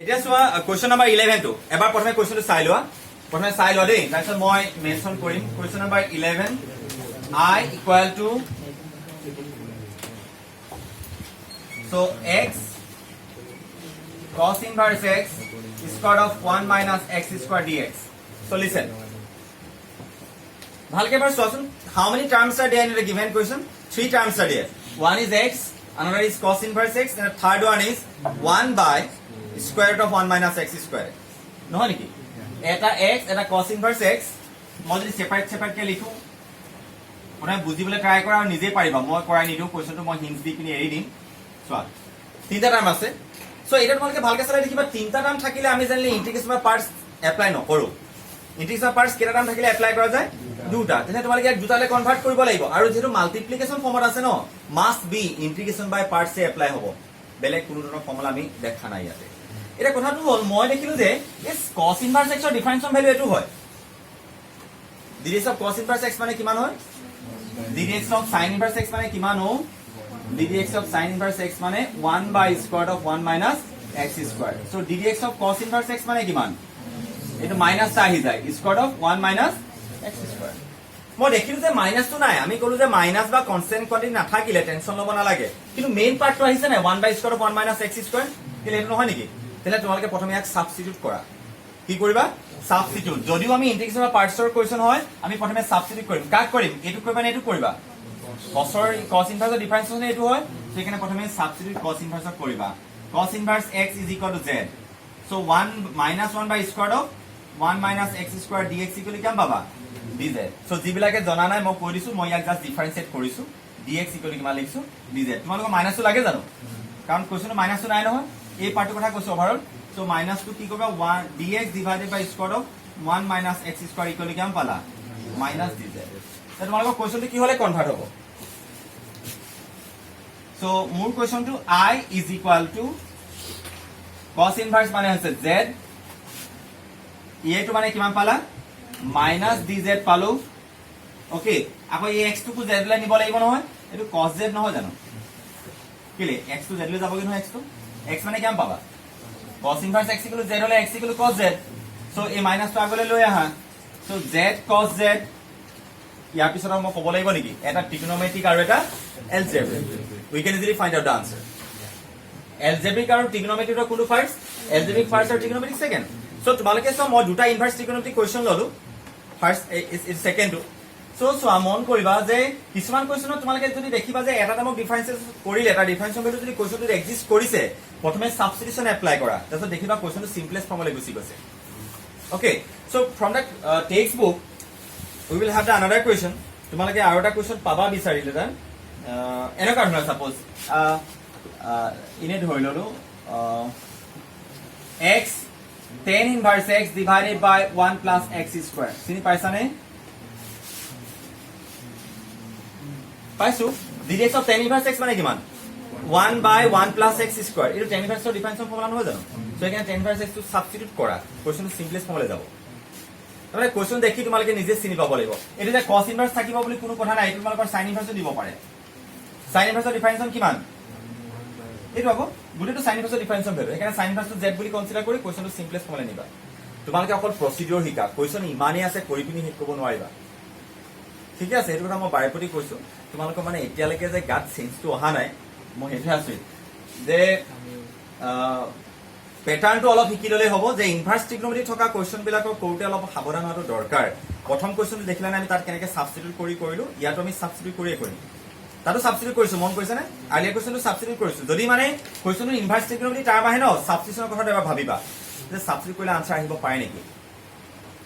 এতিয়া চোৱা question number 11 টো এবাৰ প্ৰথমে কুৱেশ্যনটো চাই লোৱা দেই তাৰপিছত মই মেনশ্যন কৰিম question number 11 I equal to so x cos inverse x square of 1 minus x square dx. So listen. ভালকে এবাৰ চোৱাচোন how many terms are there in the given question? 3 terms are there. One is x, another is cos inverse x, and the third one is 1 by square root of 1 minus x square. নহয় নেকি? এটা x এটা cos inverse x মই যদি separate কে লিখো মানে বুজিবলৈ try কৰা আৰু নিজে পাৰিবা মই কৰাই নিদিও কোৱেশ্যনটো মই হিন্টস দি কিনি এৰি দিম চোৱা তিনটা টাৰ্ম আছে সো এটা তোমালোকে ভালকে চাই দেখিবা তিনটা টাৰ্ম থাকিলে আমি জানিলে ইন্টিগ্ৰেশন অফ পাৰ্টস এপ্লাই নকৰো ইন্টিগ্ৰেশন অফ পাৰ্টস কেটা টাৰ্ম থাকিলে এপ্লাই কৰা যায় দুটা তেনে তোমালোকে এক দুটালে কনভাৰ্ট কৰিব লাগিব আৰু যেটো মাল্টিপ্লিকেশন ফৰ্মত আছে ন must be integration by parts এ এপ্লাই হ'ব বেলেগ কোনো ধৰণৰ ফৰ্মুলা আমি দেখা নাই ইয়াতে এটা কথাটো হ'ল মই দেখিলো যে এস cos ইনভার্স x ৰ ডিফাৰেন্সিয়েল ভ্যালু এটো হয় ddx of cos inverse x মানে কিমান হয় ddx of sin inverse x মানে কিমান হয় ddx of sin inverse x মানে 1 by square root of 1 minus x square so ddx of cos inverse x মানে কিমান এটো মাইনাস টা আহি যায় square root of 1 minus x square মই দেখিলো যে মাইনাস তো নাই আমি কলো যে মাইনাস বা কনস্ট্যান্ট কোয়ান্টিটি নাথাকিলে টেনশন লব না লাগে কিন্তু মেইন পার্টটো আহিছে না 1 by square root of 1 minus x square কিলে এটো নহয় নেকি তেলে তোমালকে প্ৰথমে এক সাবস্টিটিউট কৰা কি কৰিবা সাবস্টিটিউট যদিও আমি ইন্টিগ্ৰেশন অফ পাৰ্টসৰ কোৱেশ্যন হয় আমি প্ৰথমে সাবস্টিটিউট কৰিম কাক কৰিম এটো কৰিবা না এটো কৰিবা cos inverse ডিফাৰেন্স হলে এটো হয় সেখানে প্ৰথমে সাবস্টিটিউট cos inverse কৰিবা cos inverse x is equal to z so 1 minus 1 by square root of 1 minus x square dx equal কিমান পাবা dz so যিবিলাকে জনা নাই মই কৈ দিছো মই ইয়াক জাস্ট ডিফাৰেন্সিয়েট কৰিছো dx equal কিমান লিখছো dz তোমালোকৰ মাইনাসটো লাগে জানো কাৰণ কোৱেশ্যনটো মাইনাসটো নাই নহয় এই পাৰ্টৰ কথা কৈছো ওভাৰঅল so minus 2 কি কৰিবা 1 dx divided by square root of 1 minus x square equal কিমান পালা minus dz তোমালোকৰ কোৱেশ্যনটো কি হলে কনভাৰ্ট হ'ব so মোৰ কোৱেশ্যনটো I is equal to cos inverse মানে হৈছে z এইটো মানে কিমান পালা minus dz পালো ওকে আকৌ এই x টো z লৈ নিব লাগিব নহয় এটো cos z নহয় জানো কিলে x টো z লৈ যাবগে নহয় x মানে কিমান পাবা cos inverse x equal to z হলে x equal to cos z so এই মাইনাস টো আগলৈ লৈ আহা so z cos z ইয়াৰ পিছত মই ক'ব লাগিব নেকি এটা ট্ৰিগনোমেট্ৰিক আৰু এটা algebraic we can easily find out the answer algebraic আৰু trigonometric ৰ কোনটো ফাৰ্স্ট algebraic ফাৰ্স্ট আৰু trigonometric সেকেন্ড so তোমালোকে সব মই দুটা ইনভাৰ্স trigonometric কোৱেশ্যন ললো ফাৰ্স্ট ইজ সেকেন্ড so মন কৰিবা যে কিছুমান কোৱেশ্যনত তোমালোকে যদি দেখিবা যে এটা টাইমক ডিফাৰেন্সিয়েট কৰিলে এটা ডিফাৰেন্সিয়েল ভ্যালু যদি কোৱেশ্যনটো এক্সিষ্ট কৰিছে প্ৰথমে সাবস্টিটিউশন এপ্লাই কৰা তাৰপিছত দেখিবা কোৱেশ্যনটো সিম্পলেস্ট ফৰ্মলৈ গুচি গৈছে okay so from the textbook we will have the another question তোমালোকে আৰু এটা কোৱেশ্যন পাবা বিচাৰিলে তাৰ এনেকুৱা ধৰণৰ সাপোজ ইনে ধৰি ললো x tan inverse x divided by 1 plus x square চিনি পাইছানে পাইছো ddx of tan inverse x মানে কিমান 1 by 1 plus x square এটো tan inverse ৰ ডিফাৰেন্সিয়েল ফৰ্মুলা নহয় জানো সো এখানে tan inverse x টো সাবস্টিটিউট কৰা কোৱেশ্যন সিম্পলেস্ট ফৰ্মুলালৈ যাব মানে কোৱেশ্যন দেখি তোমালোকে নিজে চিনি পাব লাগিব এটো যে cos inverse থাকিব বুলি কোনো কথা নাই এটো তোমালোকৰ sin inverse দিব পাৰে sin inverse ৰ ডিফাৰেন্সিয়েল কিমান এটো আকৌ গুটেটো sin inverse ৰ ডিফাৰেন্সিয়েল ভ্যালু এখানে sin inverse টো z বুলি কনসিডাৰ কৰি কোৱেশ্যনটো সিম্পলেস্ট ফৰ্মুলা নিবা তোমালোকে অকল প্ৰসিডিউৰ শিকা কোৱেশ্যন ইমানে আছে কৰি পিনি শেষ কৰিব নোৱাৰিবা ঠিক আছে এটো কথা মই বাৰেপতি কৈছো তোমালোকৰ মানে এতিয়ালৈকে যে গাত সেন্সটো অহা নাই মই হেঠে আছো যে প্যাটাৰ্নটো অলপ শিকি ললে হ'ব যে ইনভাৰ্স ট্ৰিগনোমেট্ৰি থকা কোৱেশ্যন বিলাকৰ কৰোতে অলপ সাৱধান হোৱাটো দৰকাৰ প্ৰথম কোৱেশ্যনটো দেখিলা না আমি তাত কেনেকৈ সাবস্টিটিউট কৰিলো ইয়াতো আমি সাবস্টিটিউট কৰিম তাতো সাবস্টিটিউট কৰিছো মন কৰিছানে আলিয়া কোৱেশ্যনটো সাবস্টিটিউট কৰিছো যদি মানে কোৱেশ্যনটো ইনভাৰ্স ট্ৰিগনোমেট্ৰি টাৰ্ম আহে ন সাবস্টিটিউশনৰ কথা এবাৰ ভাবিবা যে সাবস্টিটিউট কৰিলে আনসাৰ আহিব পাৰে নেকি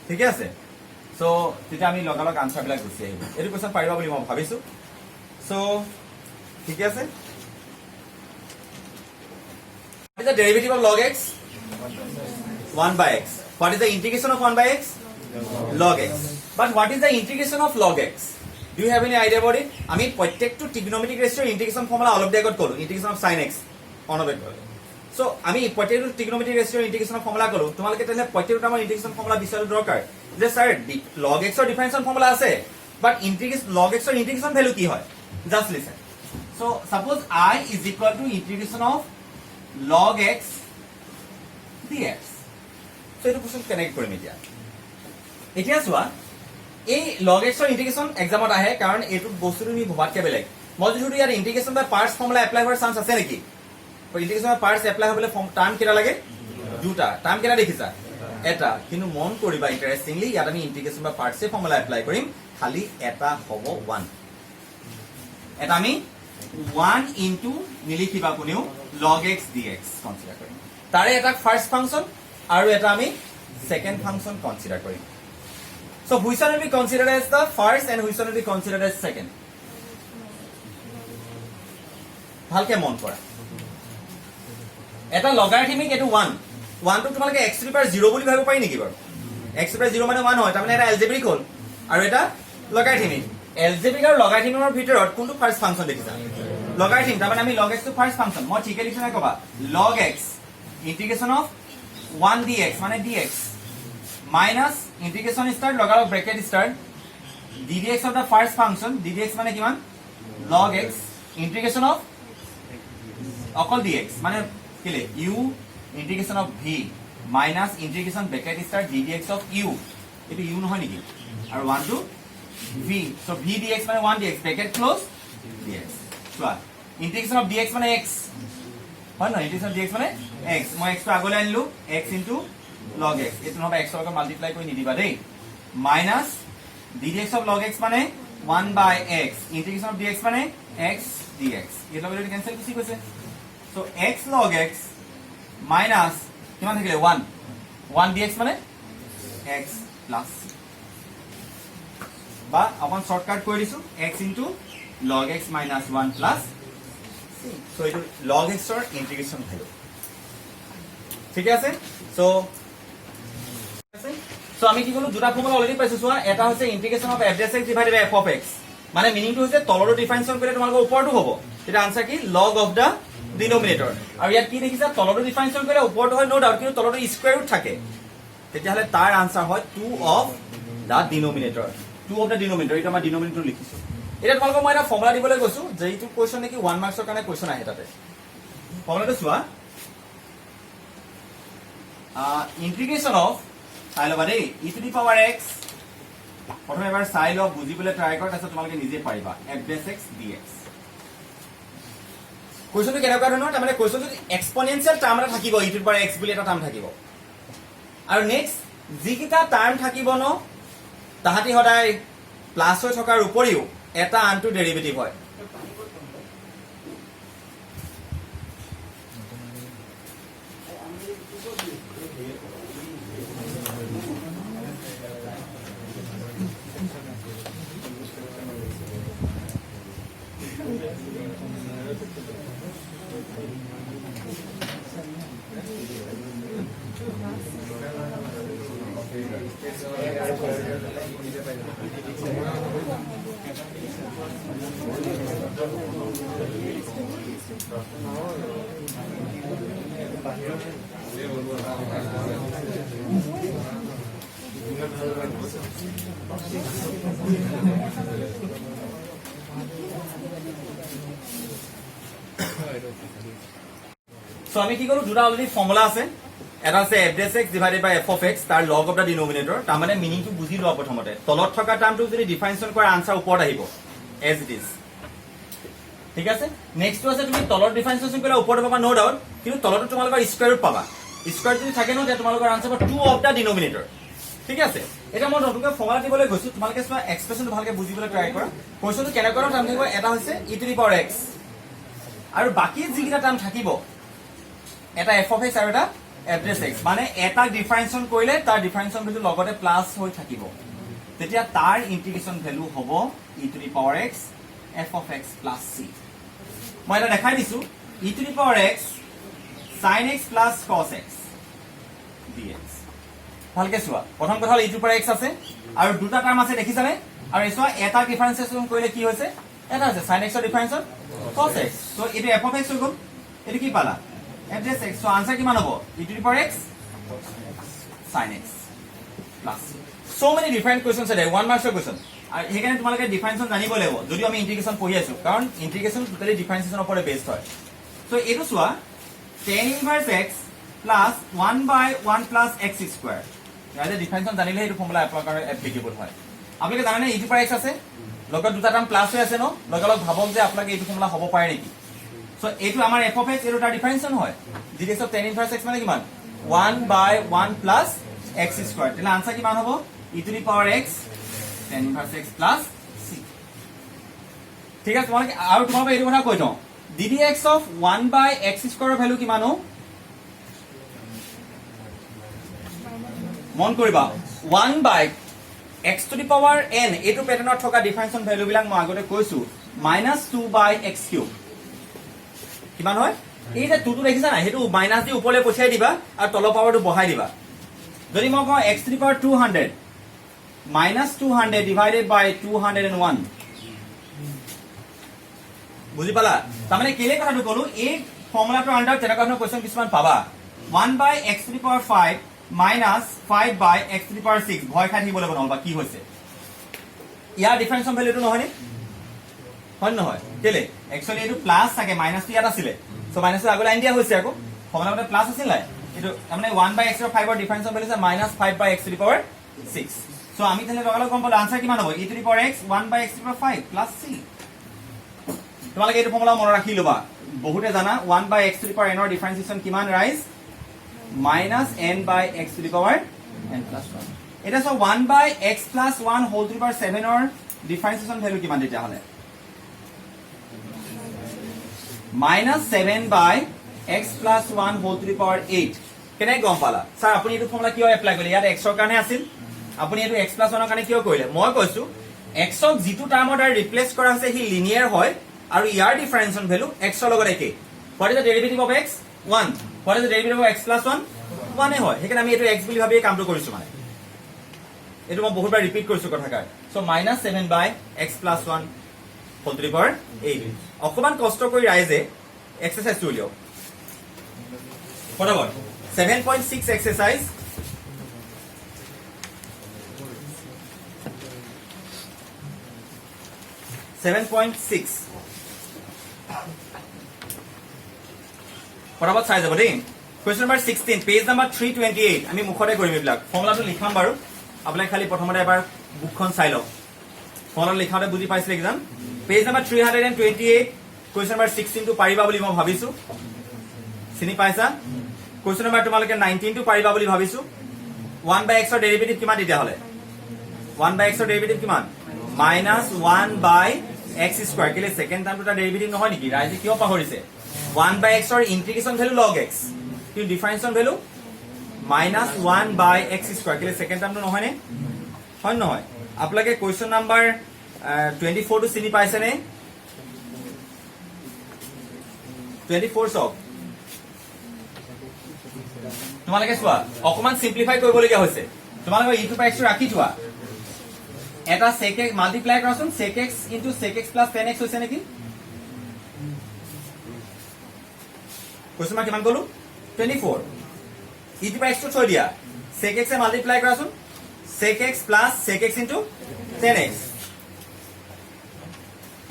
ঠিক আছে সো তেতিয়া আমি লগালগ আনসাৰ বিলাক গুচি আহিব এটো কোৱেশ্যন পাৰিবা বুলি মই ভাবিছো সো ঠিক আছে what is the derivative of log x 1 by x what is the integration of 1 by x log x but what is the integration of log x do you have any idea about it আমি প্ৰত্যেকটো trigonometric ratio integration formula অলপ আগত কলো integration of sin x অনবেট so আমি প্ৰত্যেকটো trigonometric ratio integration formula কলো তোমালোকে তেলে প্ৰত্যেকটো আমাৰ integration formula বিচাৰ দৰকাৰ যে স্যাৰ log x ৰ ডিফাৰেন্সিয়েল ফৰ্মুলা আছে বাট integration log x ৰ integration ভ্যালু কি হয় just listen so suppose I is equal to integration of log x dx so এইটো কোৱেশ্চন কেনেকৈ কৰিম এতিয়া চোৱা এই log x ৰ ইন্টিগ্ৰেশন এক্সামত আহে কাৰণ এইটো বস্তুটো নি ভবাতকে বেলেগ মই যদি ইয়াৰ ইন্টিগ্ৰেশন বাই পাৰ্টস ফৰ্মুলা এপ্লাই হোৱাৰ চান্স আছে নেকি ইন্টিগ্ৰেশন বাই পাৰ্টস এপ্লাই হ'বলৈ টাৰ্ম কেটা লাগে দুটা টাৰ্ম কেটা দেখিছা এটা কিন্তু মন কৰিবা ইন্টাৰেষ্টিংলি ইয়াত আমি ইন্টিগ্ৰেশন বাই পাৰ্টস ফৰ্মুলা এপ্লাই কৰিম খালি এটা হ'ব 1 এটা আমি 1 ইনটু নিলিখিবা কোনেও log x dx কনসিডাৰ কৰিম তাৰে এটা ফাৰ্স্ট ফাংচন আৰু এটা আমি সেকেন্ড ফাংচন কনসিডাৰ কৰিম so which one will be considered as the first and which one will be considered as second ভালকে মন কৰা এটা লগাৰিথমিক এটো 1 1 টো তোমালকে x to the power 0 বুলি ভাবিব পাৰি নেকি বাৰু x to the power 0 মানে 1 হয় তাৰমানে এটা এলজেব্ৰিক হ'ল আৰু এটা লগাৰিথমিক এলজেব্ৰিক আৰু লগাৰিথমিকৰ ভিতৰত কোনটো ফাৰ্স্ট ফাংচন দেখিছা লগাৰিথম তাৰমানে আমি log x টো ফাৰ্স্ট ফাংচন মই ঠিকে লিখছ নাই কবা log x ইন্টিগ্ৰেশন অফ 1 dx মানে dx minus integration start log out bracket start ddx of the first function ddx মানে কিমান log x integration of অকল dx মানে কিলে u integration of v minus integration bracket start ddx of u এটো u নহয় নেকি আৰু 1 to v so v dx মানে 1 dx bracket close dx চোৱা integration of dx মানে x হয় না integration of dx মানে x মই x টো আগলৈ আনিলো x into log x এটো নহবা x লগত মাল্টিপ্লাই কৰি নিদিবা দেই minus ddx of log x মানে 1 by x integration of dx মানে x dx এটো লগত ক্যান্সেল কি কৈছে so x log x minus কিমান থাকিলে 1 dx মানে x plus বা आपण শর্টকাট কৰি দিছো x into log x minus 1 plus c so এটো log x ৰ ইন্টিগ্ৰেশন ভ্যালু ঠিক আছে সো সো আমি কি কলো দুটা ফৰ্মুলা অলৰেডি পাইছো সোয়া এটা হৈছে integration of f x divided by f of x মানে মিনিং টু হৈছে তলৰো ডিফাৰেন্সন কৰিলে তোমালোকৰ ওপৰটো হ'ব এটা আনসাৰ কি log of the denominator আৰু ইয়াত কি দেখিছা তলৰো ডিফাৰেন্সন কৰিলে ওপৰটো হয় নো ডাউট কিন্তু তলৰো স্কয়াৰ ৰুট থাকে তেতিয়া হলে তাৰ আনসাৰ হয় 2 of the denominator 2 of the denominator এটা মই ডিনোমিনেটৰ লিখিছো এটা তোমালোকক মই এটা ফৰ্মুলা দিবলৈ গৈছো যে এইটো কোৱেশ্চন নেকি 1 মাৰ্কছৰ কাৰণে কোৱেশ্চন আহে তাতে ফৰ্মুলাটো চোৱা integration of চাই লবা দেই e to the power x প্ৰথমে এবাৰ চাই লও বুজিবলৈ ট্ৰাই কৰা তাৰপিছত তোমালোকে নিজে পাৰিবা f x dx কোৱেশ্চনটো কেনেকুৱা ধৰণৰ তাৰমানে কোৱেশ্চনটো এক্সপোনেনশিয়াল টাৰ্ম এটা থাকিব e to the power x বুলি এটা টাৰ্ম থাকিব আৰু নেক্সট যিকিটা টাৰ্ম থাকিব ন তাহাতি সদায় প্লাস হৈ থকাৰ উপৰিও এটা আনটো ডেৰিভেটিভ হয় So আমি কি কৰো দুটা অলৰেডি ফৰ্মুলা আছে এটা আছে f x divided by f of x তাৰ log of the denominator তাৰ মানে মিনিং টু বুজি লোৱা প্ৰথমতে তলত থকা টাৰ্মটো যদি ডিফাৰেন্সিয়েট কৰা আনসাৰ ওপৰত আহিব as it is ঠিক আছে নেক্সট আছে তুমি তলত ডিফাৰেন্সিয়েশন কৰিলে ওপৰত পাবা নো ডাউট কিন্তু তলটো তোমালোকৰ স্কয়াৰ ৰুট পাবা স্কয়াৰ যদি থাকে ন তেতিয়া তোমালোকৰ আনসাৰ হ'ব 2 of the denominator ঠিক আছে এটা মই নতুনকৈ ফৰ্মুলা দিবলৈ গৈছো তোমালোকে চোৱা এক্সপ্ৰেছনটো ভালকে বুজিবলৈ ট্ৰাই কৰা কোৱেশ্চনটো কেনেকুৱা টাৰ্ম থাকিব এটা হৈছে e to the power x আৰু বাকি যিকিটা টাৰ্ম থাকিব এটা f of x আৰু এটা f x মানে এটা ডিফাৰেন্সিয়েশন কৰিলে তাৰ ডিফাৰেন্সিয়েশন ভ্যালু লগতে প্লাস হৈ থাকিব তেতিয়া তাৰ ইন্টিগ্ৰেশন ভ্যালু হ'ব e to the power x f of x plus c মই এটা দেখাই দিছো e to the power x sin x plus cos x dx ভালকে চোৱা প্ৰথম কথা হল e to the power x আছে আৰু দুটা টাৰ্ম আছে দেখিছানে আৰু এই চোৱা এটা ডিফাৰেন্সিয়েশন কৰিলে কি হৈছে এটা আছে sin x ৰ ডিফাৰেন্সিয়েশন cos x সো এটো f of x হৈ গল এটো কি পালা f x সো আনসার কিমান হ'ব e to the power x sin x plus so many different questions are there 1 marks question আর এখানে তোমালোকে ডিফারেন্সিয়েশন জানিব লাগিব যদি আমি ইন্টিগ্রেশন পঢ়ি আছো কাৰণ ইন্টিগ্ৰেশন টোটালি ডিফাৰেন্সিয়েশনৰ ওপৰত বেসড হয় সো এটো চোৱা tan inverse x প্লাস 1 বাই 1 প্লাস x স্কয়াৰ ইয়াতে ডিফাৰেন্সন জানিলে এই ফৰ্মুলা আপোনালোকৰ এপ্লিকেবল হয় আপোনালোকে জানেনে e টু পাৱাৰ x আছে লগত দুটা টাৰ্ম প্লাস হৈ আছে ন লগালগ ভাবক যে আপোনালোকে এইটো ফৰ্মুলা হ'ব পাৰে নেকি সো এইটো আমাৰ f of x এৰ এটা ডিফাৰেন্সন হয় ddx of tan inverse x মানে কিমান 1 বাই 1 প্লাস x স্কয়ার তেনে আনসার কিমান হ'ব e to the power x tan inverse x plus c ঠিক আছে তোমালোকে আৰু তোমালোকে এইটো কথা কৈ দিওঁ ddx of 1 by x square value কিমান হ'ব মন কৰিবা 1 by x to the power n এইটো প্যাটাৰ্ণত থকা ডিফাৰেন্সন ভ্যালু বিলাক মই আগতে কৈছো -2 by x cube কিমান হয় এই যে 2 টো দেখিছা না হেতু মাইনাস দি ওপৰলে পঠিয়াই দিবা আৰু তলৰ পাৱাৰটো বহাই দিবা যদি মই কওঁ x to the power 200 -200 divided by 201 বুজি পালা তাৰমানে কেলে কথাটো কলো এই ফৰ্মুলাটোৰ আন্ডাৰ তেনেকুৱা ধৰণৰ কোৱেশ্চন কিছুমান পাবা 1 by x to the power 5 minus 5 by x to the power 6 ভয় খাই থাকিব লাগিব নহবা কি হৈছে ইয়াৰ ডিফাৰেন্সন ভ্যালুটো নহয় নে হয় নহয় কেলে একচুয়ালি এটো প্লাস থাকে মাইনাস টো ইয়াত আছিল সো মাইনাস আগলৈ আনি দিয়া হৈছে আকৌ ফৰ্মুলাতে প্লাস আছিল এটো মানে 1 by x ৰ 5 ৰ ডিফাৰেন্সন ভ্যালু আছে -5 by x to the power 6 so আমি তেনে লগালগ গম পালো আনসাৰ কিমান হ'ব e to the power x 1 by x to the power 5 plus c তোমালোকে এইটো ফৰ্মুলা মনত ৰাখি লবা বহুতে জানা 1 by x to the power n ৰ ডিফাৰেন্সিয়েচন কিমান ৰাইজ -n by x to the power n plus 1 এটা so 1 by x plus 1 whole to the power 7 ৰ ডিফাৰেন্সিয়েচন ভ্যালু কিমান তেতিয়া হলে -7 by x plus 1 whole to the power 8 কেনে গম পালা স্যার আপুনি এইটো ফৰ্মুলা কিয় এপ্লাই কৰিলে ইয়াত x ৰ কাৰণে আছিল আপুনি এইটো x plus 1 ৰ কাৰণে কিয় কৰিলে মই কৈছো x ক যিটো টাৰ্মৰ দ্বাৰা ৰিপ্লেস কৰা হৈছে হি লিনিয়াৰ হয় আৰু ইয়াৰ ডিফাৰেন্সন ভ্যালু x ৰ লগত একে what is the derivative of x 1 what is the derivative of x plus 1 1 এ হয় হেকাৰণে আমি এইটো x বুলি ভাবি কামটো কৰিছো মানে এইটো মই বহুতবাৰ ৰিপিট কৰিছো কথাকাৰ so -7 by x plus 1 whole to the power 8 অকমান কষ্ট কৰি ৰাইজে এক্সাৰসাইজ উলিয়াও ফটাফট 7.6 এক্সাৰসাইজ ফটাফট চাই যাব দেই কুৱেশ্যন নম্বৰ 16 পেজ নম্বৰ 328 আমি মুখতে কৰিম এইবিলাক ফৰ্মুলাটো লিখাম বাৰু আপোনালোকে খালি প্ৰথমতে এবাৰ বুকখন চাই লওক ফৰ্মুলা লিখাতে বুজি পাইছিলে কিজান পেজ নম্বৰ 328 কুৱেশ্যন নম্বৰ 16 টো পাৰিবা বুলি মই ভাবিছো চিনি পাইছা কুৱেশ্যন নম্বৰ তোমালোকে 19 টো পাৰিবা বুলি ভাবিছো 1 by x ৰ ডেৰিভেটিভ কিমান তেতিয়া হলে 1 by x ৰ ডেৰিভেটিভ কিমান -1 by x স্কয়াৰ কেলে সেকেন্ড টাৰ্মটো তাৰ ডেৰিভেটিভ নহয় নেকি ৰাইজে কিয় পাহৰিছে 1 by x ৰ ইন্টিগ্ৰেশন ভ্যালু log x কি ডিফাৰেন্সন ভ্যালু -1 by x স্কয়াৰ কেলে সেকেন্ড টাৰ্মটো নহয় নে হয় নহয় আপোনালোকে কুৱেশ্যন নম্বৰ 24 টো চিনি পাইছে নে 24 সব তোমালোকে চোৱা অকমান সিম্পলিফাই কৰিবলগীয়া হৈছে তোমালোকে e টু পাৱাৰ x ৰাখি থোৱা এটা sec x মাল্টিপ্লাই কৰাচোন sec x into sec x plus tan x হৈছে নেকি কোৱেশ্যন মাৰ্ক কিমান কলো 24 e টু পাৱাৰ x টো থৈ দিয়া sec x এ মাল্টিপ্লাই কৰাচোন sec x plus sec x into tan x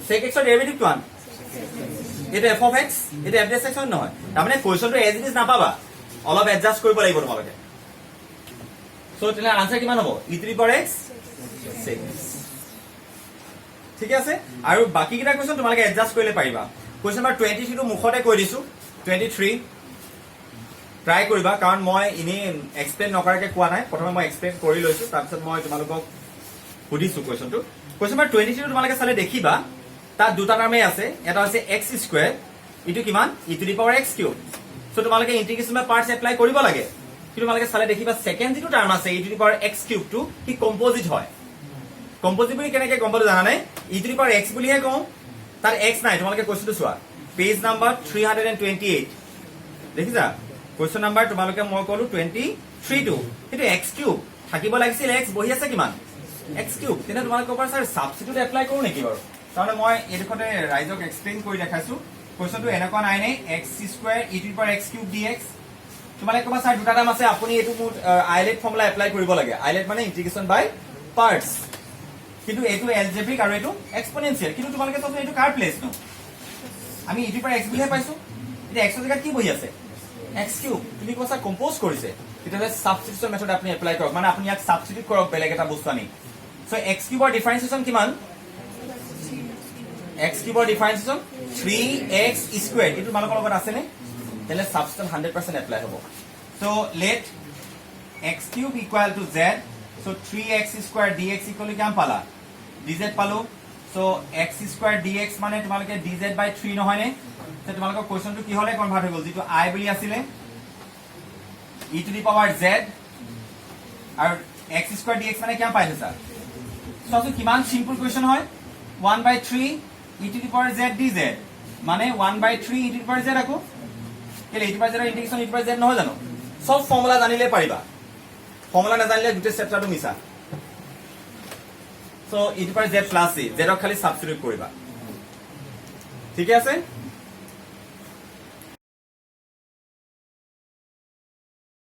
sec x ৰ ডেৰিভেটিভ কিমান এটা f of x এটা f dash x নহয় তাৰমানে কুৱেশ্যনটো এজ ইট ইজ নাপাবা অলপ এডজাস্ট কৰিব লাগিব তোমালোকে সো তেনে আনসাৰ কিমান হ'ব e to the power x 6 ঠিক আছে আৰু বাকি কিটা কোৱেশ্যন তোমালোকে এডজাস্ট কৰিলে পাৰিবা কোৱেশ্যন নম্বৰ 23 টো মুখতে কৈ দিছো 23 ট্ৰাই কৰিবা কাৰণ মই ইনি এক্সপ্লেইন নকৰাকে কোৱা নাই প্ৰথমে মই এক্সপ্লেইন কৰি লৈছো তাৰ পিছত মই তোমালোকক সুধিছো কোৱেশ্যনটো কোৱেশ্যন নম্বৰ 23 টো তোমালোকে চালে দেখিবা তাত দুটা টাৰ্মে আছে এটা আছে x স্কয়াৰ ইটো কিমান e to the power x cube so তোমালোকে ইন্টিগ্ৰেশন বাই পাৰ্টস এপ্লাই কৰিব লাগে কিন্তু তোমালোকে চালে দেখিবা সেকেন্ড যেটো টাৰ্ম আছে e to the power x cube টো কি কম্পোজিট হয় কম্পোজিট বুলি কেনেকে গম পালো জানা নাই e to the power x বুলি হে কওঁ তাৰ x নাই তোমালোকে কোৱেশ্যনটো চোৱা পেজ নম্বৰ 328 দেখিছা কোৱেশ্যন নম্বৰ তোমালোকে মই কলো 23 টো এটো x কিউব থাকিব লাগিছিল x বহি আছে কিমান x কিউব তেনে তোমালোকে কোৱাৰ স্যাৰ সাবস্টিটিউট এপ্লাই কৰো নেকি বাৰু তাহলে মই এডখতে ৰাইজক এক্সপ্লেইন কৰি দেখাইছো কোৱেশ্যনটো এনেকুৱা নাই নে x square e to the power x cube dx তোমালোকে কবা স্যাৰ দুটা টাৰ্ম আছে আপুনি এটো আইলেট ফৰ্মুলা এপ্লাই কৰিব লাগে আইলেট মানে ইন্টিগ্ৰেশন বাই পাৰ্টস কিন্তু এটো এলজেব্ৰিক আৰু এটো এক্সপোনেনশিয়াল কিন্তু তোমালোকে তো এটো কাৰ প্লেস ন আমি e to the power x বুলিহে পাইছো এটা x ৰ জায়গাত কি বহি আছে x কিউব তুমি কৈছা কম্পোজ কৰিছে তেতিয়াহ'লে সাবস্টিটিউশন মেথড আপুনি এপ্লাই কৰক মানে আপুনি ইয়াক সাবস্টিটিউট কৰক বেলেগ এটা বস্তু আনি সো x কিউবৰ ডিফাৰেন্সিয়েচন কিমান x কিউবৰ ডিফাৰেন্সিয়েচন 3x স্কয়াৰ এটো তোমালোকৰ লগত আছে নে তেলে সাবস্টিটিউশন 100% এপ্লাই হ'ব so let x cube equal to z so 3x square dx equal to কিমান পালা dz পালো so x square dx মানে তোমালোকে dz by 3 নহয় নে তে তোমালোকৰ কোৱেশ্চনটো কি হলে কনভাৰ্ট হৈ গল যেটো i বুলি আছিলে e to the power z আৰু x square dx মানে কিমান পাইছে স্যাৰ সো কিমান সিম্পল কোৱেশ্চন হয় 1 by 3 e to the power z dz মানে 1 by 3 e to the power z আকো কেলে e to the power z ৰ ইন্টিগ্ৰেশন e to the power z নহয় জানো সব ফৰ্মুলা জানিলে পাৰিবা ফৰ্মুলা না জানিলে গোটে চেপ্টাৰটো মিছা so e to the power z plus c z ক খালি সাবস্টিটিউট কৰিবা ঠিক আছে